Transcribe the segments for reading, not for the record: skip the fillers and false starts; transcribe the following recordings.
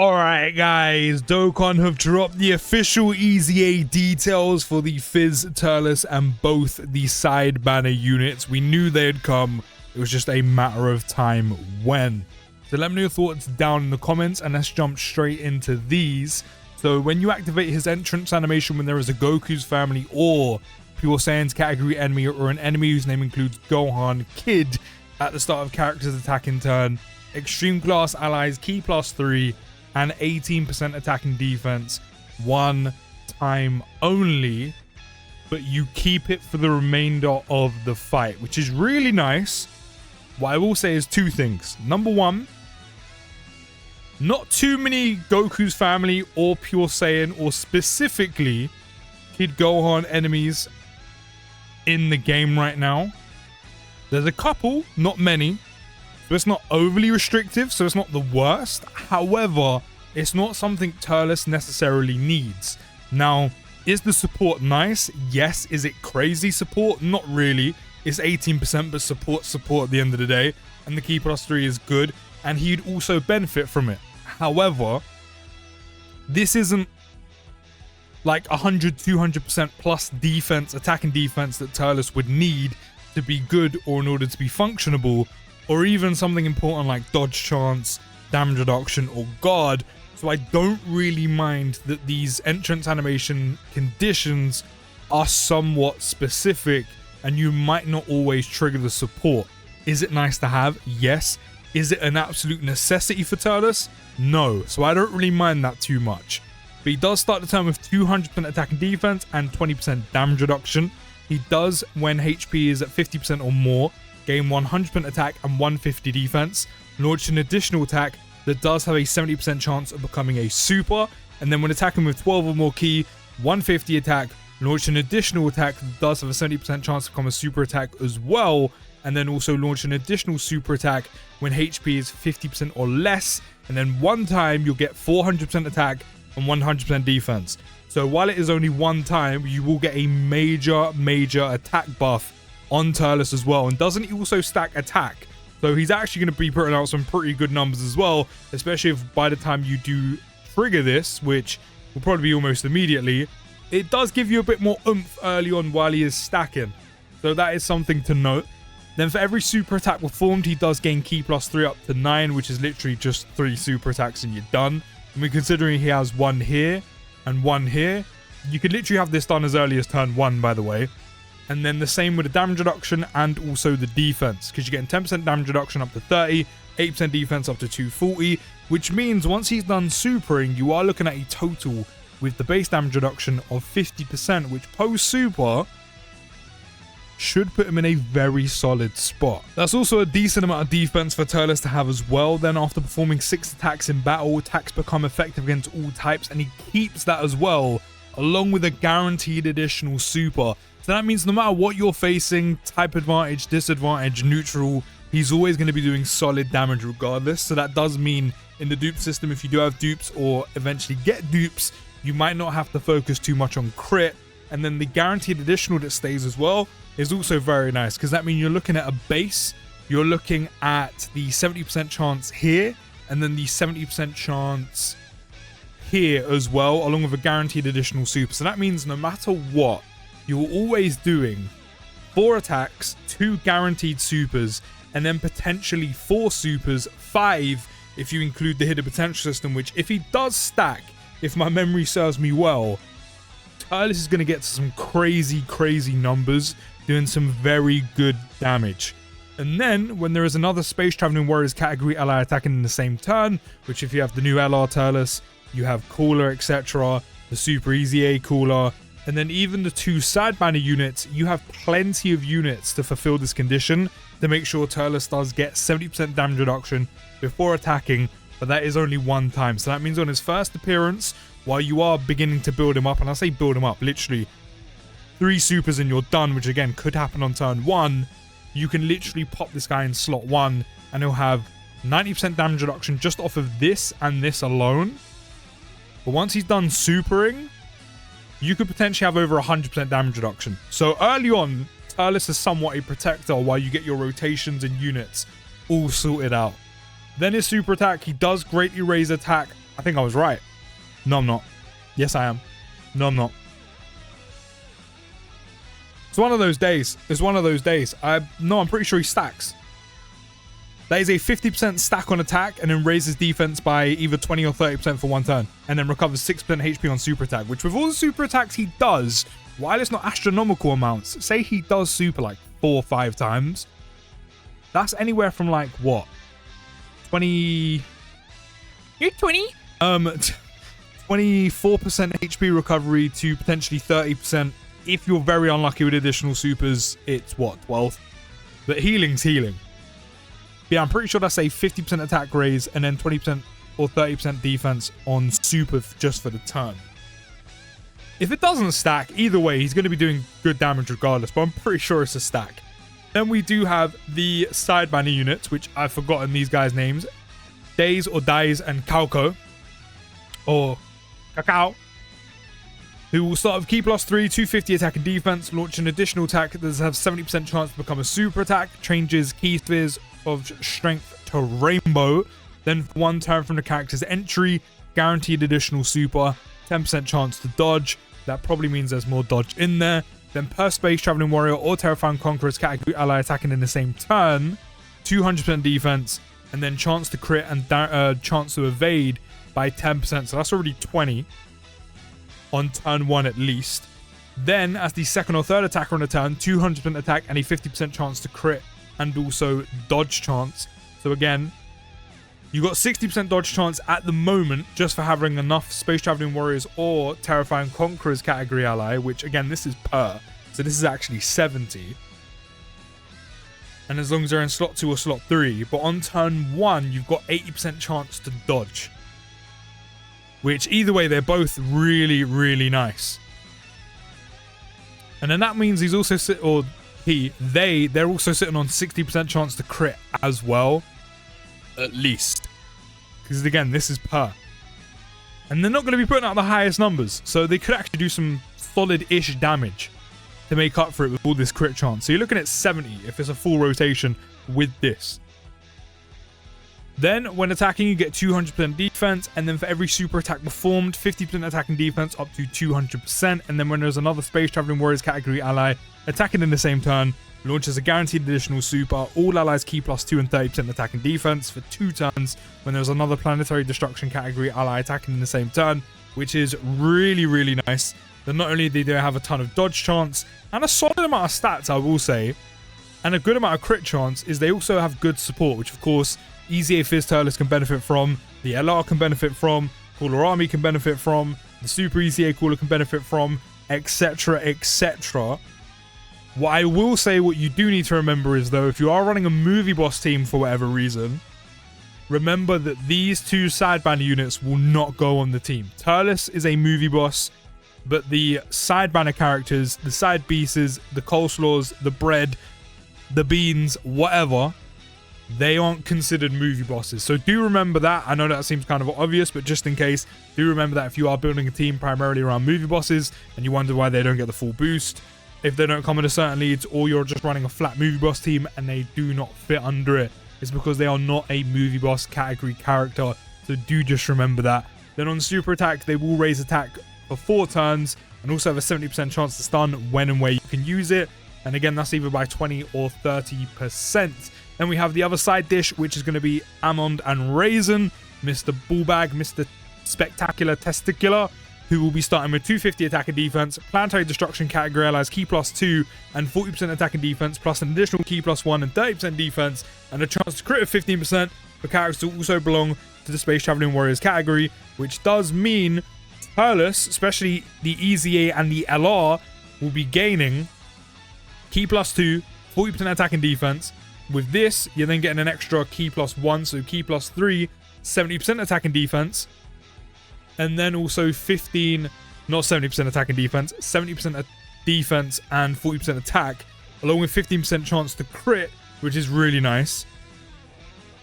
Alright guys, Dokkan have dropped the official EZA details for the Fizz, Turles and both the side banner units. We knew they'd come, it was just a matter of time when. So let me know your thoughts down in the comments and let's jump straight into these. So when you activate his entrance animation when there is a Goku's family or Pure Saiyan's category enemy or an enemy whose name includes Gohan, Kid at the start of character's attack in turn, extreme class allies key +3 and 18% attack and defense one time only, but you keep it for the remainder of the fight, which is really nice. What I will say is two things. Number one, not too many Goku's family or Pure Saiyan or specifically Kid Gohan enemies in the game right now. There's a couple, not many. So it's not overly restrictive, so it's not the worst. However, it's not something Turles necessarily needs. Now, is the support nice? Yes. Is it crazy support? Not really. It's 18%, but support at the end of the day. And the key +3 is good, and he'd also benefit from it. However, this isn't like 100-200% plus defense, attack and defense that Turles would need to be good or in order to be functionable, or even something important like dodge chance, damage reduction, or guard. So I don't really mind that these entrance animation conditions are somewhat specific and you might not always trigger the support. Is it nice to have? Yes. Is it an absolute necessity for Turles? No. So I don't really mind that too much. But he does start the turn with 200% attack and defense and 20% damage reduction. He does, when HP is at 50% or more, gain 100% attack and 150 defense, launch an additional attack that does have a 70% chance of becoming a super, and then when attacking with 12 or more ki, 150 attack, launch an additional attack that does have a 70% chance to become a super attack as well, and then also launch an additional super attack when HP is 50% or less, and then one time you'll get 400% attack and 100% defense. So while it is only one time, you will get a major attack buff on Turles as well. And doesn't he also stack attack? So he's actually going to be putting out some pretty good numbers as well, especially if by the time you do trigger this, which will probably be almost immediately, it does give you a bit more oomph early on while he is stacking. So that is something to note. Then for every super attack performed, he does gain key +3 up to 9, which is literally just 3 super attacks and you're done. And we're considering he has one here and one here. You could literally have this done as early as turn 1, by the way. And then the same with the damage reduction and also the defense, because you're getting 10% damage reduction up to 30, 8% defense up to 240, which means once he's done supering, you are looking at a total with the base damage reduction of 50%, which post super should put him in a very solid spot. That's also a decent amount of defense for Turles to have as well. Then after performing 6 attacks in battle, attacks become effective against all types, and he keeps that as well, along with a guaranteed additional super. So that means no matter what you're facing, type advantage, disadvantage, neutral, he's always going to be doing solid damage regardless. So that does mean in the dupe system, if you do have dupes or eventually get dupes, you might not have to focus too much on crit. And then the guaranteed additional that stays as well is also very nice, because that means you're looking at a base, you're looking at the 70% chance here, and then the 70% chance here as well, along with a guaranteed additional super. So that means no matter what, you're always doing 4 attacks, 2 guaranteed supers, and then potentially 4 supers, 5 if you include the hidden potential system, which if he does stack, if my memory serves me well, Turles is going to get some crazy numbers, doing some very good damage. And then when there is another Space Traveling Warriors category ally attacking in the same turn, which if you have the new LR Turles, you have Cooler, etc., the Super EZA Cooler, and then even the 2 side banner units, you have plenty of units to fulfill this condition to make sure Turles does get 70% damage reduction before attacking, but that is only one time. So that means on his first appearance, while you are beginning to build him up, and I say build him up, literally 3 supers and you're done, which again could happen on turn 1, you can literally pop this guy in slot 1 and he'll have 90% damage reduction just off of this and this alone. But once he's done supering, you could potentially have over 100% damage reduction. So early on, Turles is somewhat a protector while you get your rotations and units all sorted out. Then his super attack, he does greatly raise attack I think I was right. No, I'm not. Yes, I am. No, I'm not. It's one of those days. It's one of those days. I'm pretty sure he stacks. That is a 50% stack on attack and then raises defense by either 20 or 30% for one turn. And then recovers 6% HP on super attack, which with all the super attacks he does, while it's not astronomical amounts, say he does super like 4 or 5 times, that's anywhere from like what? 20... You're 20? 24% HP recovery to potentially 30%. If you're very unlucky with additional supers, it's what, 12? But healing's healing. Yeah, I'm pretty sure that's a 50% attack raise and then 20% or 30% defense on super just for the turn. If it doesn't stack, either way, he's going to be doing good damage regardless, but I'm pretty sure it's a stack. Then we do have the side banner units, which I've forgotten these guys' names. Daiz or Daiz and Cacao, or Cacao, who will start with key +3, 250 attack and defense, launch an additional attack that has 70% chance to become a super attack, changes key spheres of strength to rainbow, then for one turn from the character's entry, guaranteed additional super, 10% chance to dodge. That probably means there's more dodge in there. Then per space traveling warrior or terrifying conqueror's category ally attacking in the same turn, 200% defense, and then chance to crit and chance to evade by 10%. So that's already 20 on turn 1 at least. Then as the second or third attacker on a turn, 200% attack and a 50% chance to crit and also dodge chance. So again, you got 60% dodge chance at the moment just for having enough space traveling warriors or terrifying conquerors category ally, which again, this is per, so this is actually 70. And as long as they're in slot 2 or slot 3, but on turn 1 you've got 80% chance to dodge, which either way they're both really, really nice. And then that means he's also they're also sitting on 60% chance to crit as well, at least, because again, this is per, and they're not going to be putting out the highest numbers, so they could actually do some solid-ish damage to make up for it with all this crit chance. So you're looking at 70 if it's a full rotation with this. Then when attacking, you get 200% defense, and then for every super attack performed, 50% attack and defense up to 200%. And then when there's another space traveling warriors category ally attacking in the same turn, launches a guaranteed additional super. All allies key +2 and 30% attack and defense for 2 turns when there's another planetary destruction category ally attacking in the same turn, which is really, really nice. Then not only do they have a ton of dodge chance and a solid amount of stats, I will say, and a good amount of crit chance, is they also have good support, which of course EZA Phys Turles can benefit from, the LR can benefit from, Cooler Army can benefit from, the Super EZA Cooler can benefit from, etc, etc. What I will say, what you do need to remember is, though, if you are running a movie boss team for whatever reason, remember that these 2 side banner units will not go on the team. Turles is a movie boss, but the side banner characters, the side pieces, the coleslaws, the bread, the beans, whatever, they aren't considered movie bosses. So do remember that. I know that seems kind of obvious, but just in case, do remember that if you are building a team primarily around movie bosses and you wonder why they don't get the full boost, if they don't come into certain leads, or you're just running a flat movie boss team and they do not fit under it, it's because they are not a movie boss category character. So do just remember that. Then on super attack, they will raise attack for 4 turns and also have a 70% chance to stun when and where you can use it. And again, that's either by 20 or 30%. Then we have the other side dish, which is going to be Amond Rasin, Mr. Bullbag, Mr. Spectacular Testicular, who will be starting with 250 attack and defense, planetary destruction category allies key +2 and 40% attack and defense, plus an additional key +1 and 30% defense, and a chance to crit of 15% for characters who also belong to the space traveling warriors category, which does mean Turles, especially the EZA and the LR, will be gaining key +2, 40% attack and defense. With this, you're then getting an extra key +1, so key +3, 70% attack and defense, and then also 15, not 70% attack and defense, 70% defense and 40% attack, along with 15% chance to crit, which is really nice.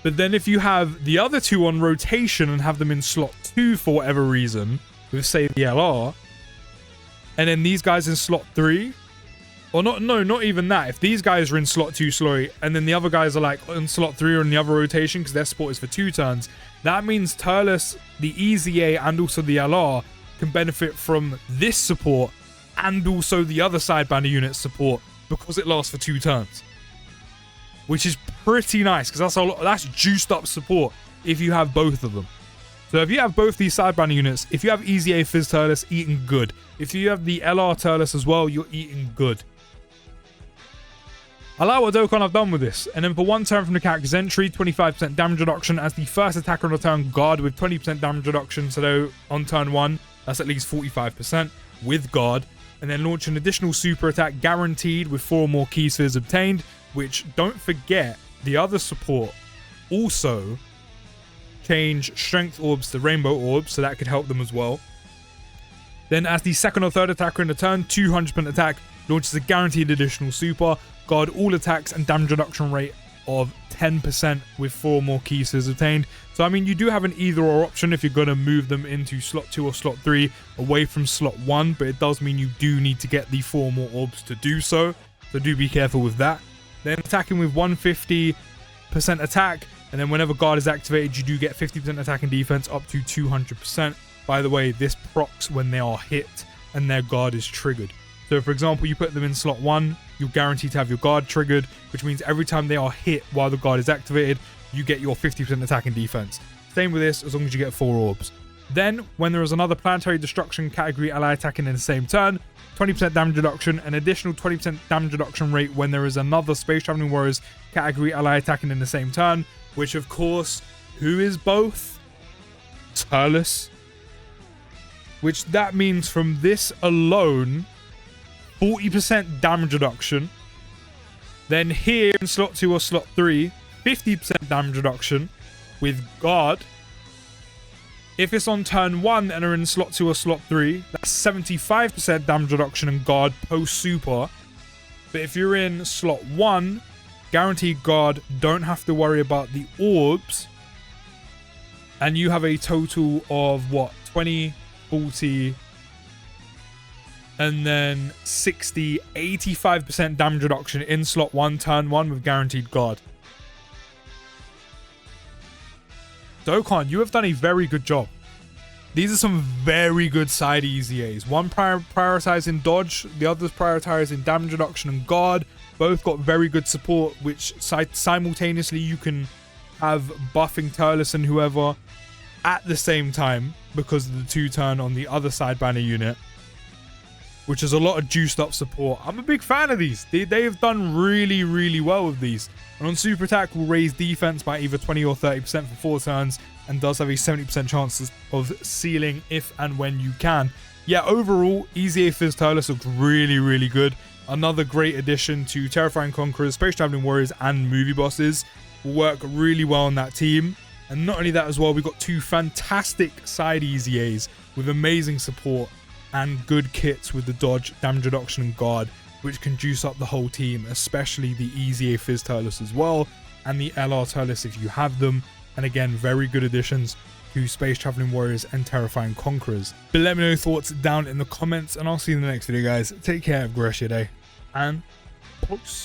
But then if you have the other 2 on rotation and have them in slot 2 for whatever reason, with say the LR, and then these guys in slot 3, or not even that. If these guys are in slot 2 slowly, and then the other guys are like in slot 3 or in the other rotation because their support is for 2 turns, That means Turles, the EZA, and also the LR can benefit from this support and also the other side banner unit support because it lasts for 2 turns. Which is pretty nice because that's juiced up support if you have both of them. So if you have both these side banner units, if you have EZA Fizz Turles, eating good. If you have the LR Turles as well, you're eating good. I like what Dokkan have done with this. And then for 1 turn from the character's entry, 25% damage reduction as the first attacker on the turn, guard with 20% damage reduction. So on turn 1, that's at least 45% with guard. And then launch an additional super attack guaranteed with 4 more keys fizz obtained. Which, don't forget, the other support also change strength orbs to rainbow orbs. So that could help them as well. Then as the second or third attacker in the turn, 200% attack, launches a guaranteed additional super. Guard all attacks and damage reduction rate of 10% with 4 more keys obtained. So I mean, you do have an either or option if you're going to move them into slot 2 or slot 3 away from slot 1, but it does mean you do need to get the 4 more orbs to do so. So do be careful with that. Then attacking with 150% attack, and then whenever guard is activated, you do get 50% attack and defense up to 200%. By the way, this procs when they are hit and their guard is triggered. So for example, you put them in slot 1, you're guaranteed to have your guard triggered, which means every time they are hit while the guard is activated, you get your 50% attack and defense. Same with this, as long as you get 4 orbs. Then, when there is another planetary destruction category ally attacking in the same turn, 20% damage reduction, an additional 20% damage reduction rate when there is another Space Traveling Warriors category ally attacking in the same turn, which of course, who is both? Turles. Which that means from this alone, 40% damage reduction. Then here in slot 2 or slot 3, 50% damage reduction with guard. If it's on turn 1 and are in slot 2 or slot 3, that's 75% damage reduction and guard post super. But if you're in slot 1, guaranteed guard, don't have to worry about the orbs. And you have a total of what? 20, 40, and then 60, 85% damage reduction in slot 1, turn 1 with guaranteed guard. Dokkan, you have done a very good job. These are some very good side EZAs. One prioritizing dodge, the other's prioritizing damage reduction and guard. Both got very good support, which simultaneously you can have buffing Turles and whoever at the same time because of the 2 turn on the other side banner unit, which is a lot of juiced up support. I'm a big fan of these. They have done really, really well with these. And on super attack will raise defense by either 20 or 30% for 4 turns and does have a 70% chance of sealing if and when you can. Yeah, overall, EZA Fizz Turles looks really, really good. Another great addition to Terrifying Conquerors, Space Traveling Warriors, and Movie Bosses. Will work really well on that team. And not only that as well, we've got 2 fantastic side EZAs with amazing support and good kits with the dodge, damage reduction, and guard, which can juice up the whole team, especially the EZA Fizz Turles as well, and the LR Turles if you have them. And again, very good additions to Space Traveling Warriors and Terrifying Conquerors. But let me know your thoughts down in the comments, and I'll see you in the next video, guys. Take care, have a great day, and peace.